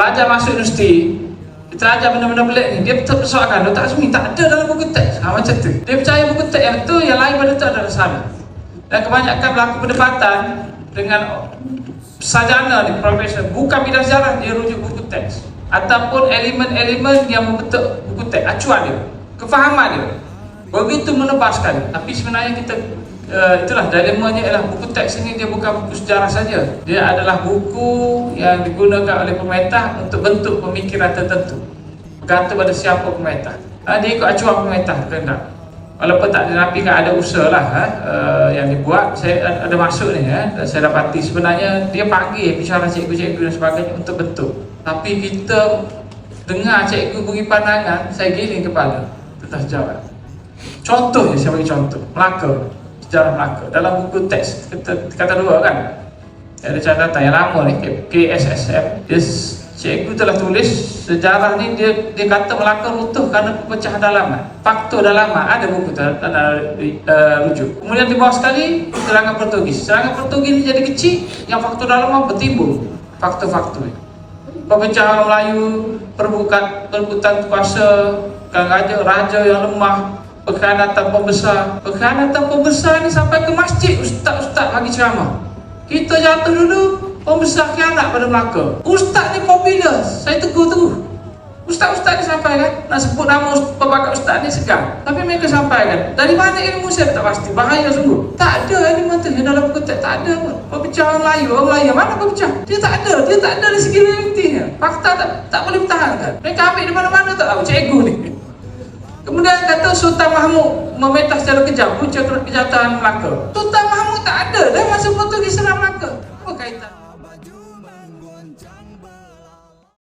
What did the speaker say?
Pelajar masuk universiti, kita ajar benda-benda pelik ni, dia persoalkan, dia tak semua tak ada dalam buku teks. Macam tu. Dia percaya buku teks yang tu, yang lain pada tu adalah salah. Dan kebanyakan berlaku perdebatan dengan sarjana di profesor, bukan bidang sejarah, dia rujuk buku teks ataupun elemen-elemen yang membentuk buku teks, acuan dia, kefahaman dia begitu menebas sekali. Tapi sebenarnya kita itulah dilemanya, ialah buku teks ini dia bukan buku sejarah saja, dia adalah buku yang digunakan oleh pemerintah untuk bentuk pemikiran tertentu, bergantung pada siapa pemerintah. Dia ikut acuan pemerintah kehendak. Walaupun tak dinafikan ada usaha lah yang dibuat. Saya ada masuk ni saya dapati sebenarnya dia panggil bicara cikgu-cikgu dan sebagainya untuk bentuk. Tapi kita dengar cikgu beri pandangan, saya giling kepala tentang sejarah. Contohnya, saya bagi contoh Melaka, sejarah Melaka dalam buku teks kata dua kan, ada catatan yang lama ni, KSSM. Cikgu telah tulis sejarah ni, dia kata Melaka runtuh kerana perpecahan dalaman, faktor dalaman, ada buku rujuk. Kemudian di bawah sekali serangan Portugis. Serangan Portugis ni jadi kecil, yang faktor dalaman bertimbul, faktor-faktor perpecahan Melayu, perebutan kuasa, raja yang lemah, pengkhianatan pembesar. Pengkhianatan pembesar ni sampai ke masjid, ustaz-ustaz bagi ceramah. Kita jatuh dulu, pembesar khianat pada Melaka. Ustaz ni popular, saya tegur. Ustaz-ustaz ni sampaikan, nak sebut nama pelbagai ustaz ni segan, tapi mereka sampaikan. Dari mana ilmu saya tak pasti, bahaya sungguh. Tak ada ilmu tu dalam buku teks, tak ada pun. Perpecahan orang Melayu mana perpecah? Dia tak ada dari segi realitinya. Fakta tak boleh bertahankan. Mereka ambil di mana-mana tak tahu, cikgu ni. Kemudian kata Sultan Mahmud memetah secara kejam punca kejahatan Melaka. Sultan Mahmud tak ada dah masa Portugis serang Melaka. Apa kaitan?